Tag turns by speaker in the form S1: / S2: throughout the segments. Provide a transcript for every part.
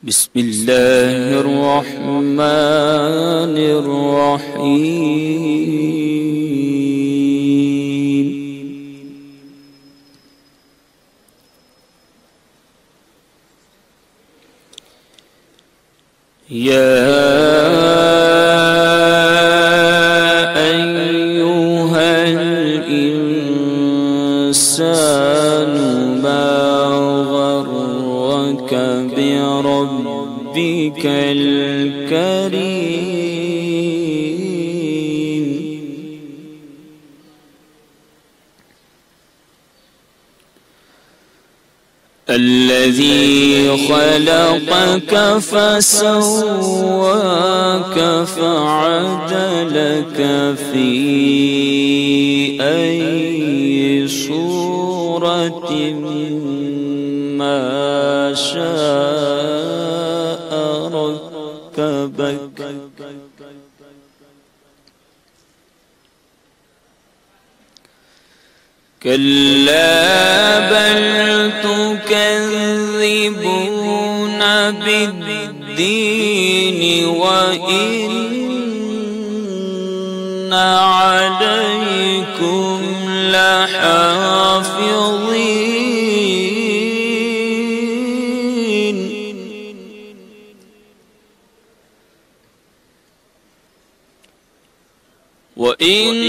S1: بسم الله الرحمن الرحيم. يا أيها الإنسان ما غرك بربك الكريم الذي خلقك فسواك فعدلك في أي صورة ما شاء ركبك كلا بل تكذبون بالدين وإن عليكم لحافظين وإن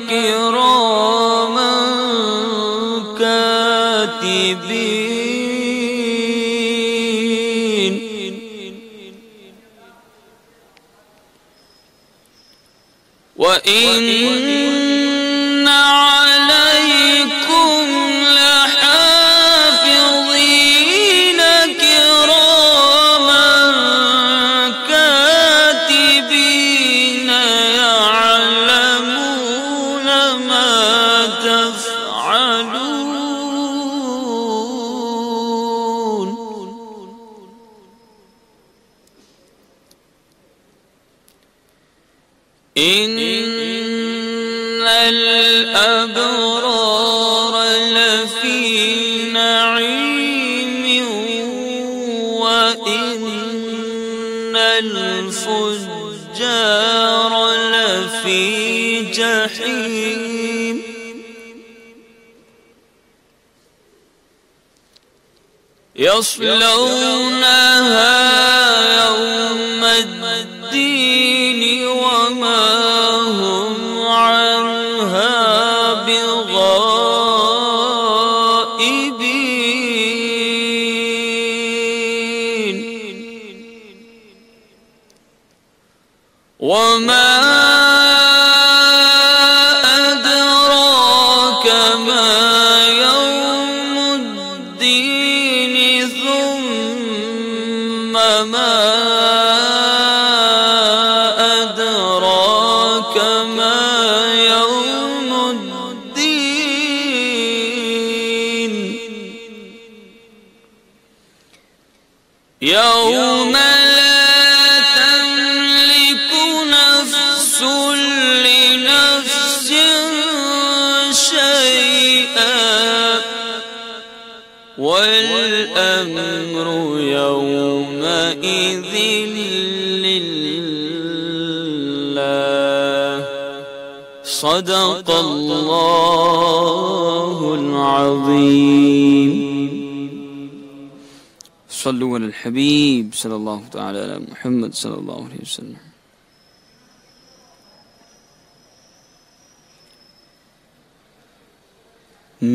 S1: كراما كاتبين وإن عليكم لحافظين كراما كاتبين يعلمون ما تفعلون إن الأبرار لفي نعيم وإن الفجار لفي جحيم يصلونها يوم الدين وما هم عنها بغائبين وما أدراك ما يوم الدين ثم ما أدراك ما يوم الدين يوم لا تملك نفس لنفس شيئا والأمر يومئذ لله صدق الله العظيم. صلوا على الحبيب صلى الله تعالى على محمد صلى الله عليه وسلم.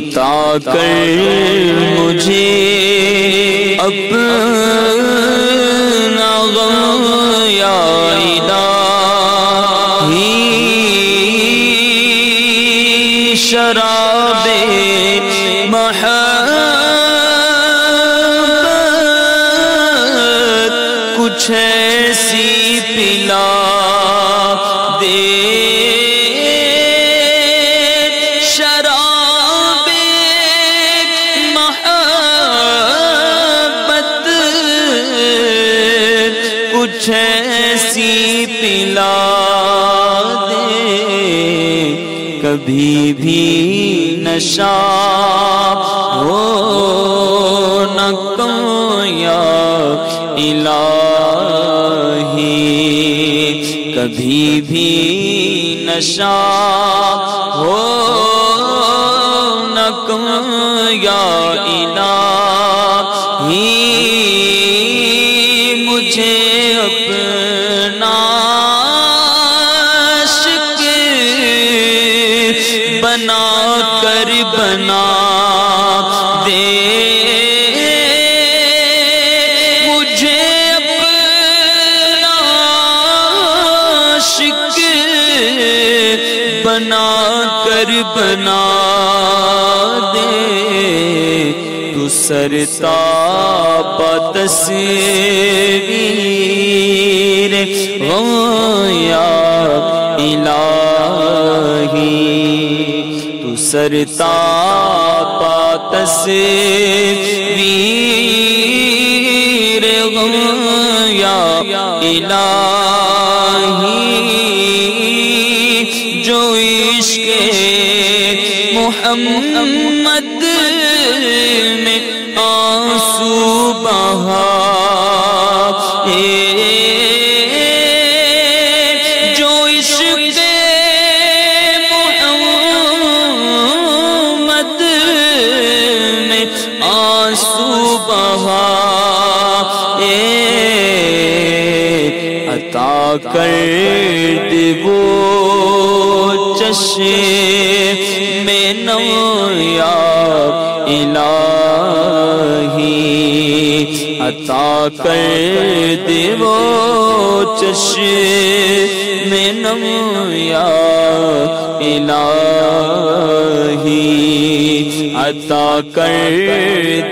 S1: عطا کر مجھے اپنا غم یا الہی، شراب محبت کچھ ایسی پلا دے، شراب محبت کچھ ایسی پلا دے، کبھی بھی نشہ ہو نہ کم یا الہی، کبھی بھی نشہ ہو نہ کم یا الہی، مجھے اپنا عاشق بنا کر بنا دے، مجھے اپنا عاشق بنا کر بنا دے، تو سرتاپا تصویر یا الہی، تو سرتاپا تصویر یا الہی، جو عشق محمد میں آنسو بہا، جو عشق محمد میں آنسو بہا، عطا کر دے وہ چشم نو یا الہی، عطا کر دے وہ چشم نو یا الہی، عطا کر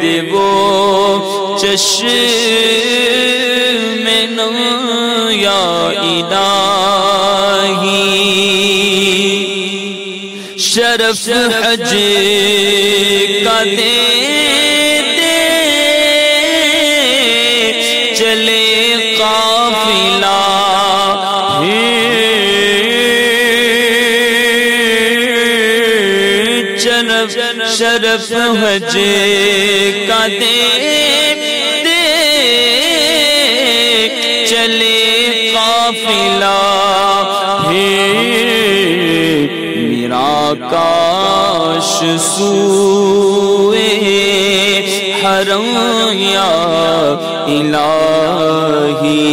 S1: دے وہ چشم نو یا الہی، شرف حج کا دے دے چلے قافلہ، شرف حج کا دے دے چلے قافلہ، میرا کاش سوئے حرم یا الہی،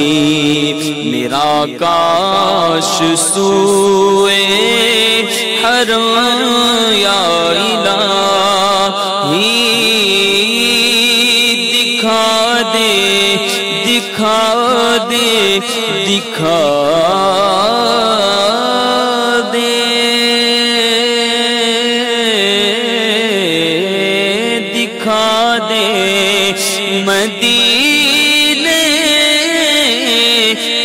S1: میرا کاش سوئے حرم یا الہی، دکھا دے دکھا دے دکھا دے دکھا دے مدینے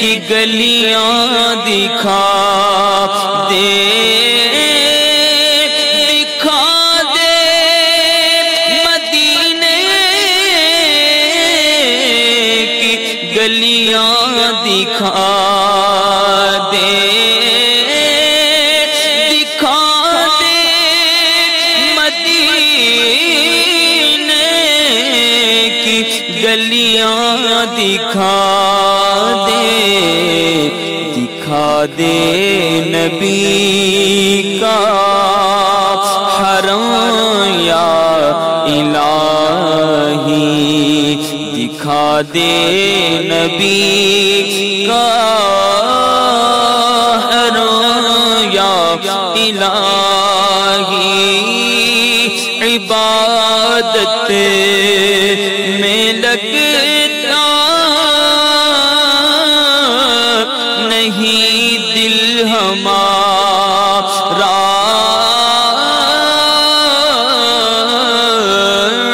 S1: کی گلیاں دکھا دے، دکھا دے مدینے کی گلیاں دکھا دے، دکھا دے مدینے کی گلیاں دکھا دے، دکھا دے نبی کا حرم یا الہی، دکھا دے نبی کا حرم یا الہی، عبادت میں لگتا نہیں دل ہمارا،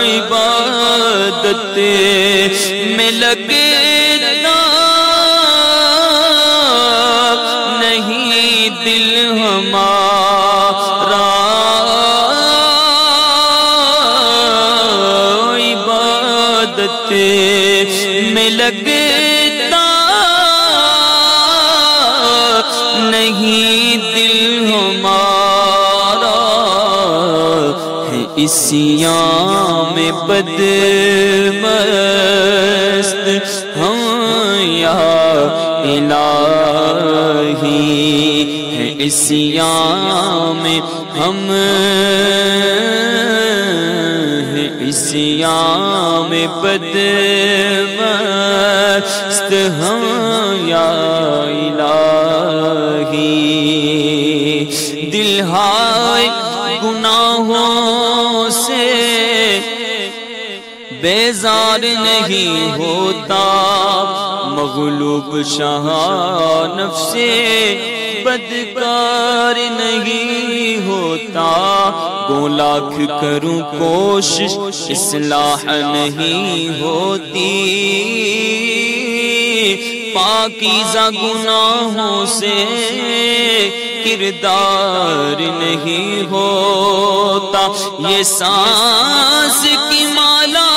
S1: عبادت میں لگتا نہیں دل ہمارا، عبادت میں لگتا نہیں دل ہمارا، ہے عصیان میں بدمست ہم یا الہی، ہے عصیان میں ہم، ہے عصیان میں بدمست ہم یا الہی، دل ہائے گناہوں سے بیزار نہیں ہوتا، مغلوب شاہ نفس بدکار نہیں ہوتا، گو لاکھ کروں کوشش اصلاح نہیں ہوتی، پاکیزہ گناہوں سے کردار نہیں ہوتا، یہ سانس کی مالا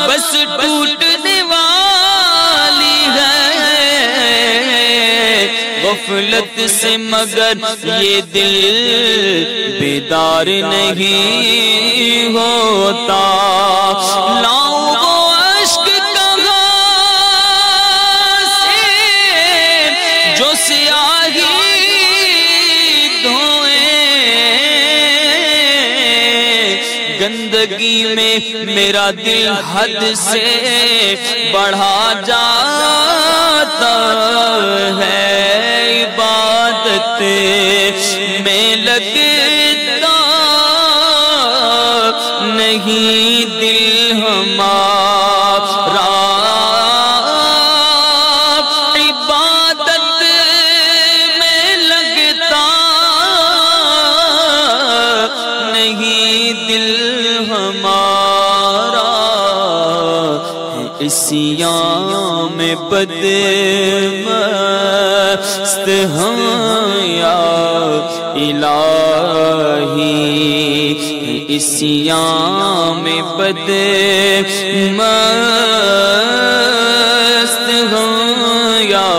S1: بس ٹوٹنے والی ہے، غفلت سے مگر یہ دل بیدار نہیں ہوتا، لاؤں وہ اشک کہاں سے جو سیاہی گندگی میں میرا دل حد سے بڑھا جاتا ہے، عبادت میں لگتا نہیں دل ہمارا، عبادت میں لگتا نہیں دل ہمارا، عصیان میں بدمست ہم یا الہی، عصیان میں بدمست ہم یا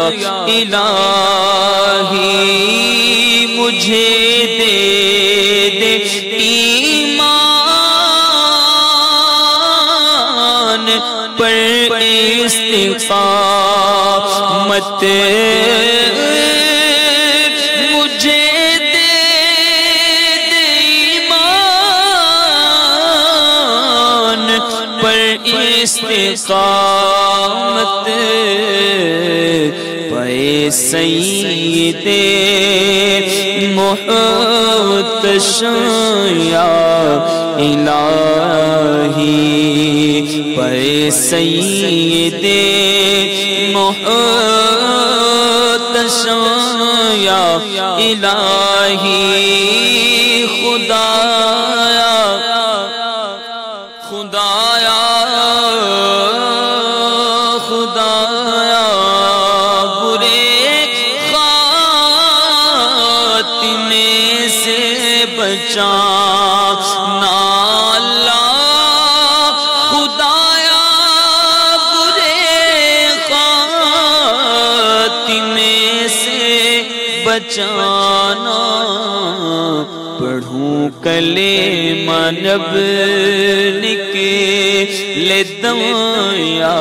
S1: الہی، مجھے دے دے ایمان پر استقامت، مجھے دے دے ایمان پر استقامت، پے سید محتشم یا الہی، پے سید محتشم یا الہی، خدایا خدایا خدایا برے خاتمے سے بچانا، اللہ خدایا برے خاتمے سے بچانا، پڑھوں کلمہ جب نکلے دم یا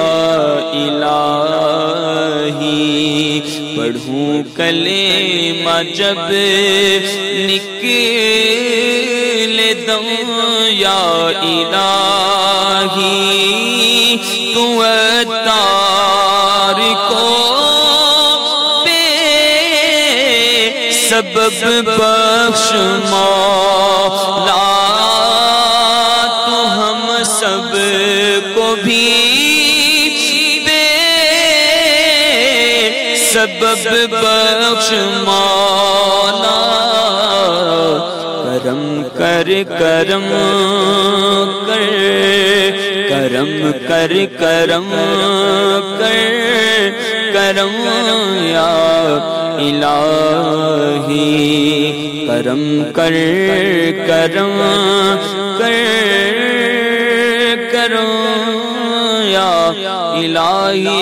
S1: الہی، پڑھوں کلمہ جب نکلے دم یا الہی، تو اتار کو سبب بخش مولا، بھی بے سبب بخش مولا، کرم کر کرم کر کرم کر کرم کر کرم یا الہی، کرم کر کرم کر کرم یا الہی۔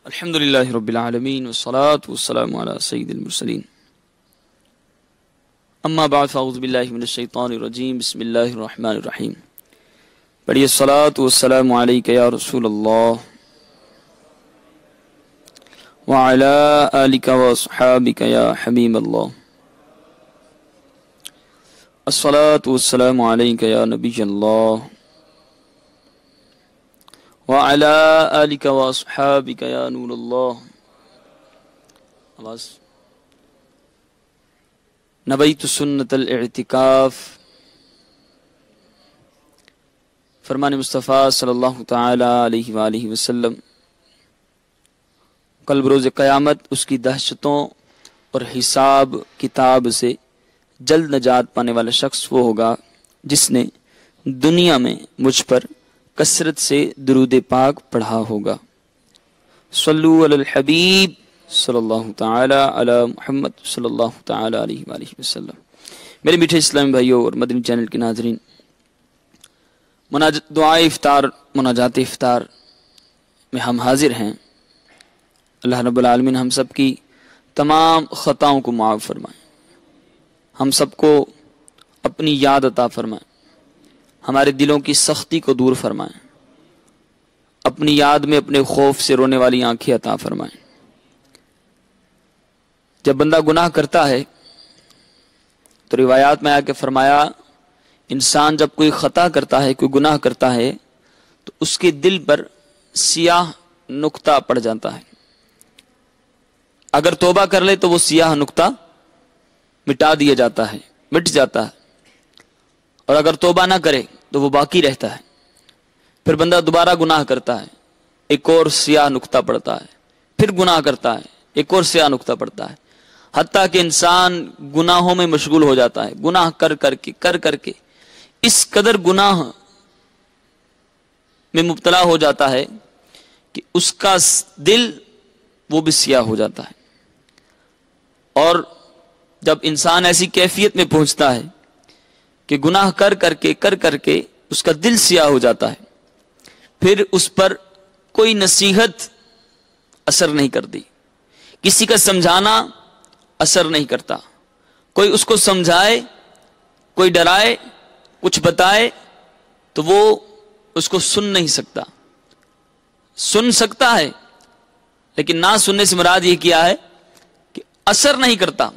S1: الحمدللہ رب العالمین والصلاة والسلام علی سید المرسلین، اما بعد فاعوذ باللہ من الشیطان الرجیم، بسم اللہ الرحمن الرحیم۔ پڑھیے الصلاة والسلام علیک یا رسول اللہ وعلی آلک واصحابک یا حبیب اللہ، الصلاة والسلام علیک یا نبی اللہ وعلی آلک واصحابک یا نور اللہ۔ آواز نبیت سنت الاعتکاف، فرمان مصطفیٰ صلی اللہ تعالی علیہ وآلہ وسلم، کل بروز قیامت اس کی دہشتوں اور حساب کتاب سے جلد نجات پانے والا شخص وہ ہوگا جس نے دنیا میں مجھ پر کثرت سے درود پاک پڑھا ہوگا۔ صلو علی الحبیب صلی اللہ تعالی علی محمد صلی اللہ تعالی علیہ وآلہ وسلم۔ میرے میٹھے اسلامی بھائیوں اور مدنی چینل کے ناظرین، دعائے افطار، مناجات افطار میں ہم حاضر ہیں۔ اللہ رب العالمین ہم سب کی تمام خطاؤں کو معاف فرمائے، ہم سب کو اپنی یاد عطا فرمائے، ہمارے دلوں کی سختی کو دور فرمائیں، اپنی یاد میں اپنے خوف سے رونے والی آنکھیں عطا فرمائیں۔ جب بندہ گناہ کرتا ہے تو روایات میں آ کے فرمایا، انسان جب کوئی خطا کرتا ہے، کوئی گناہ کرتا ہے تو اس کے دل پر سیاہ نقطہ پڑ جاتا ہے۔ اگر توبہ کر لے تو وہ سیاہ نقطہ مٹا دیا جاتا ہے، مٹ جاتا ہے، اور اگر توبہ نہ کرے تو وہ باقی رہتا ہے۔ پھر بندہ دوبارہ گناہ کرتا ہے، ایک اور سیاہ نقطہ پڑتا ہے، پھر گناہ کرتا ہے، ایک اور سیاہ نقطہ پڑتا ہے، حتیٰ کہ انسان گناہوں میں مشغول ہو جاتا ہے، گناہ کر کر کے اس قدر گناہ میں مبتلا ہو جاتا ہے کہ اس کا دل وہ بھی سیاہ ہو جاتا ہے۔ اور جب انسان ایسی کیفیت میں پہنچتا ہے کہ گناہ کر کر کے اس کا دل سیاہ ہو جاتا ہے، پھر اس پر کوئی نصیحت اثر نہیں کرتی، کسی کا سمجھانا اثر نہیں کرتا، کوئی اس کو سمجھائے، کوئی ڈرائے، کچھ بتائے تو وہ اس کو سن نہیں سکتا، سن سکتا ہے لیکن نہ سننے سے مراد یہ کیا ہے کہ اثر نہیں کرتا،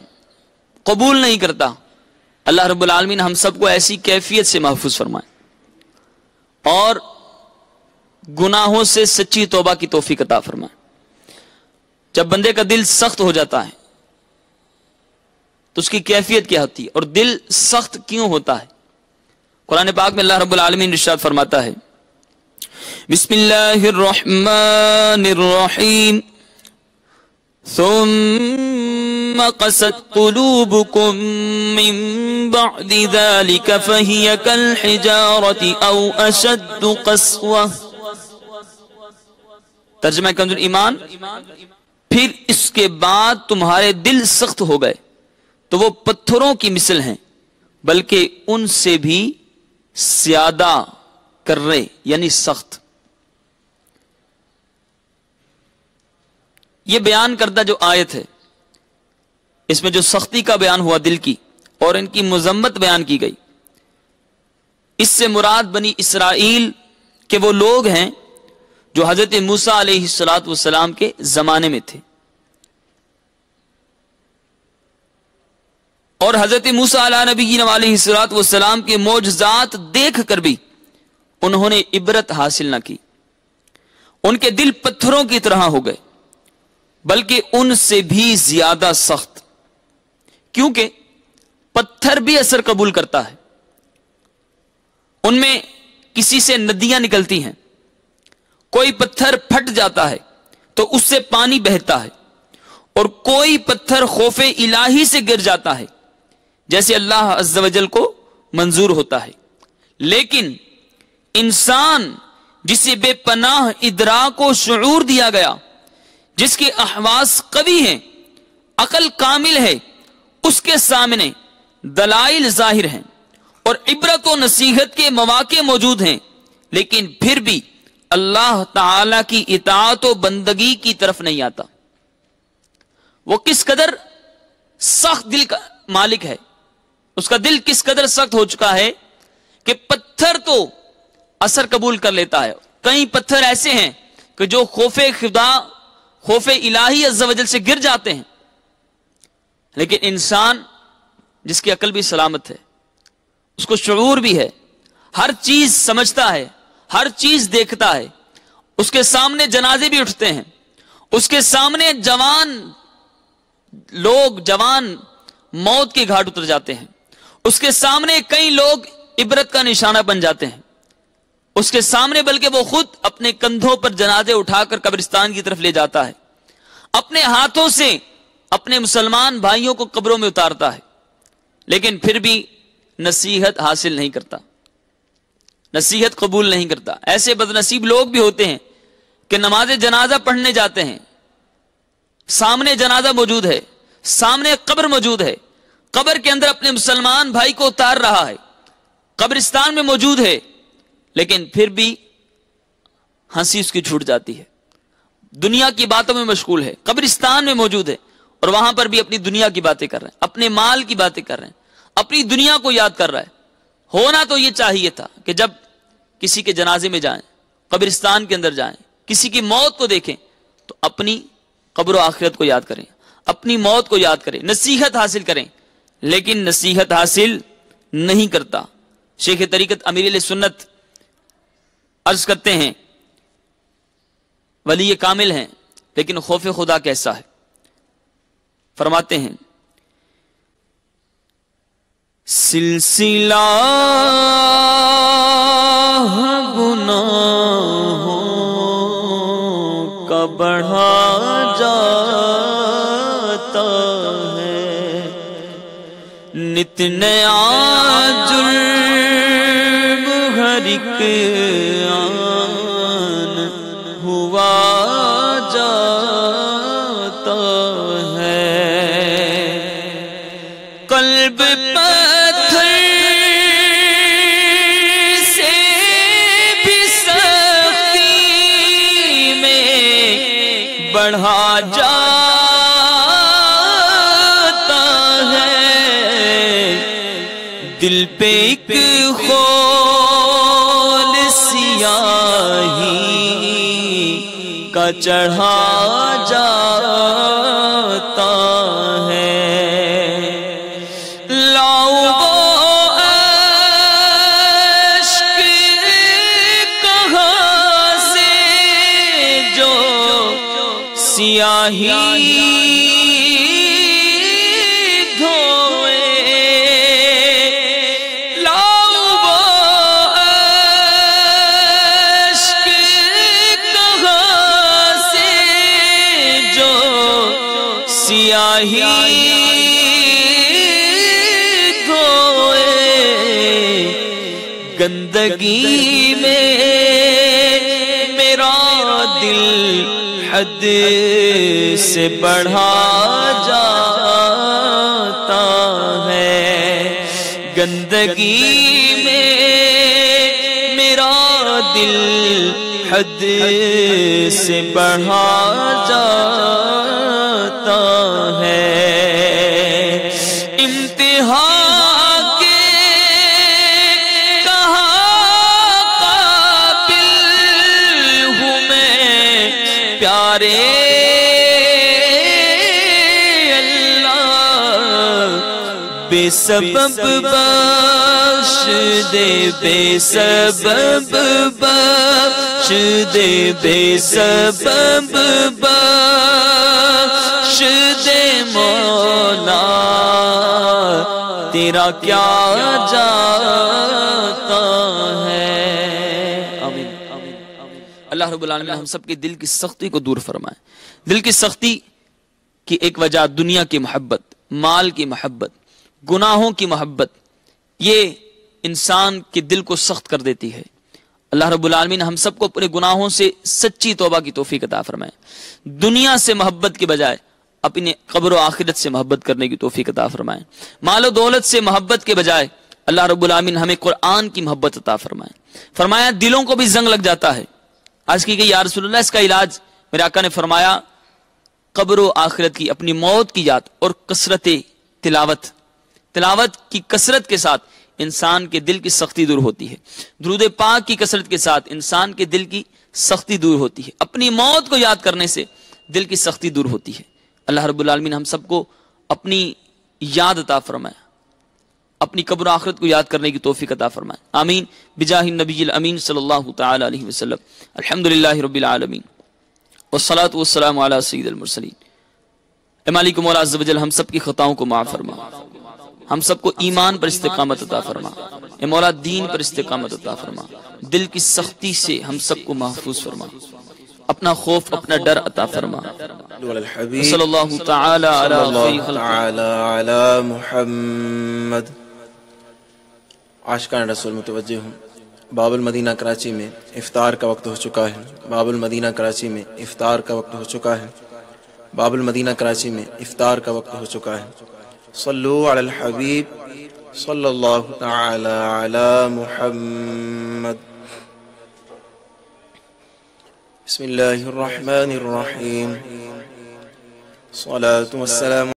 S1: قبول نہیں کرتا۔ اللہ رب العالمین ہم سب کو ایسی کیفیت سے محفوظ فرمائے اور گناہوں سے سچی توبہ کی توفیق عطا فرمائے۔ جب بندے کا دل سخت ہو جاتا ہے تو اس کی کیفیت کیا ہوتی ہے، اور دل سخت کیوں ہوتا ہے؟ قرآن پاک میں اللہ رب العالمین ارشاد فرماتا ہے، بسم اللہ الرحمن الرحیم، ثم قست قلوبكم من بعد ذلك فهي كالحجارة او اشد قسوة۔ ترجمہ کنز ایمان، پھر اس کے بعد تمہارے دل سخت ہو گئے تو وہ پتھروں کی مثل ہیں، بلکہ ان سے بھی زیادہ کرے یعنی سخت۔ یہ بیان کردہ جو آیت ہے اس میں جو سختی کا بیان ہوا دل کی اور ان کی مذمت بیان کی گئی، اس سے مراد بنی اسرائیل کے وہ لوگ ہیں جو حضرت موسیٰ علیہ السلام کے زمانے میں تھے، اور حضرت موسیٰ علیہ نبینا علیہ السلام کے معجزات دیکھ کر بھی انہوں نے عبرت حاصل نہ کی، ان کے دل پتھروں کی طرح ہو گئے، بلکہ ان سے بھی زیادہ سخت، کیونکہ پتھر بھی اثر قبول کرتا ہے، ان میں کسی سے ندیاں نکلتی ہیں، کوئی پتھر پھٹ جاتا ہے تو اس سے پانی بہتا ہے، اور کوئی پتھر خوف الہی سے گر جاتا ہے جیسے اللہ عز و جل کو منظور ہوتا ہے۔ لیکن انسان جسے بے پناہ ادراک و شعور دیا گیا، جس کے احواس قوی ہیں، عقل کامل ہے، اس کے سامنے دلائل ظاہر ہیں اور عبرت و نصیحت کے مواقع موجود ہیں، لیکن پھر بھی اللہ تعالی کی اطاعت و بندگی کی طرف نہیں آتا۔ وہ کس قدر سخت دل کا مالک ہے، اس کا دل کس قدر سخت ہو چکا ہے کہ پتھر تو اثر قبول کر لیتا ہے۔ کئی پتھر ایسے ہیں کہ جو خوف خدا، خوف الہی عز و جل سے گر جاتے ہیں، لیکن انسان جس کی عقل بھی سلامت ہے، اس کو شعور بھی ہے، ہر چیز سمجھتا ہے، ہر چیز دیکھتا ہے، اس کے سامنے جنازے بھی اٹھتے ہیں، اس کے سامنے جوان موت کے گھاٹ اتر جاتے ہیں، اس کے سامنے کئی لوگ عبرت کا نشانہ بن جاتے ہیں، اس کے سامنے بلکہ وہ خود اپنے کندھوں پر جنازے اٹھا کر قبرستان کی طرف لے جاتا ہے، اپنے ہاتھوں سے اپنے مسلمان بھائیوں کو قبروں میں اتارتا ہے، لیکن پھر بھی نصیحت حاصل نہیں کرتا، نصیحت قبول نہیں کرتا۔ ایسے بدنصیب لوگ بھی ہوتے ہیں کہ نماز جنازہ پڑھنے جاتے ہیں، سامنے جنازہ موجود ہے، سامنے قبر موجود ہے، قبر کے اندر اپنے مسلمان بھائی کو اتار رہا ہے، قبرستان میں موجود ہے، لیکن پھر بھی ہنسی اس کی چھوٹ جاتی ہے، دنیا کی باتوں میں مشغول ہے، قبرستان میں موجود ہے اور وہاں پر بھی اپنی دنیا کی باتیں کر رہے ہیں، اپنے مال کی باتیں کر رہے ہیں، اپنی دنیا کو یاد کر رہا ہے۔ ہونا تو یہ چاہیے تھا کہ جب کسی کے جنازے میں جائیں، قبرستان کے اندر جائیں، کسی کی موت کو دیکھیں تو اپنی قبر و آخرت کو یاد کریں، اپنی موت کو یاد کریں، نصیحت حاصل کریں، لیکن نصیحت حاصل نہیں کرتا۔ شیخ طریقت امیر اہل سنت عرض کرتے ہیں ولی کامل ہیں لیکن خوف خدا کیسا ہے؟ فرماتے ہیں سلسلہ گناہوں کا بڑھا جاتا ہے، نت نیا جرم ہر ایک آن ہوا جاتا ہے، قلب پتھر سے بھی سختی میں بڑھا جاتا ہے، دل پہ ایک خول سیاہی کا چڑھا جاتا ہے، سیاہی دھوئے، لاؤ وہ اشک کہاں سے جو سیاہی دھوئے، گندگی میں میرا دل حد سے بڑھا جاتا ہے، گندگی میں میرا دل حد سے بڑھا جاتا ہے، امتحان بے سبب بخش دے، بے سبب بخش دے، بے سبب بخش دے مولا تیرا کیا جاتا ہے۔ آمین۔ اللہ رب العالمین ہم سب کے دل کی سختی کو دور فرمائے۔ دل کی سختی کی ایک وجہ دنیا کی محبت، مال کی محبت، گناہوں کی محبت، یہ انسان کے دل کو سخت کر دیتی ہے۔ اللہ رب العالمین ہم سب کو اپنے گناہوں سے سچی توبہ کی توفیق عطا فرمائے۔ دنیا سے محبت کے بجائے اپنے قبر و آخرت سے محبت کرنے کی توفیق عطا فرمائے۔ مال و دولت سے محبت کے بجائے اللہ رب العالمین ہمیں قرآن کی محبت عطا فرمائے۔ فرمایا دلوں کو بھی زنگ لگ جاتا ہے۔ آج کی کہ یا رسول اللہ اس کا علاج، میرے آقا نے فرمایا قبر و آخرت کی، اپنی موت کی یاد اور کثرت تلاوت کی کثرت کے ساتھ انسان کے دل کی سختی دور ہوتی ہے۔ درود پاک کی کثرت کے ساتھ انسان کے دل کی سختی دور ہوتی ہے۔ اپنی موت کو یاد کرنے سے دل کی سختی دور ہوتی ہے۔ اللہ رب العالمین ہم سب کو اپنی یاد عطا فرمائے، اپنی قبر و آخرت کو یاد کرنے کی توفیق عطا فرمائے۔ آمین بجاہ النبی الامین صلی اللہ تعالی علیہ وسلم۔ الحمدللہ رب العالمین والصلاة والسلام علی سید المرسلین۔ اے مالک مولا عز و جل ہم سب کی خطاؤں کو معاف فرما، ہم سب کو ایمان پر استقامت عطا فرما۔ اے مولا دین پر استقامت عطا فرما، دل کی سختی سے ہم سب کو محفوظ فرما، اپنا خوف اپنا ڈر عطا فرما۔ صلی اللہ تعالی
S2: علی محمد۔ عاشقان رسول متوجہ ہوں، باب المدینہ کراچی میں افطار کا وقت ہو چکا ہے۔ باب المدینہ کراچی میں افطار کا وقت ہو چکا ہے۔ باب المدینہ کراچی میں افطار کا وقت ہو چکا ہے۔ صلو علی الحبیب صلی اللہ تعالی علی محمد۔ بسم اللہ الرحمن الرحیم۔ صلاة والسلام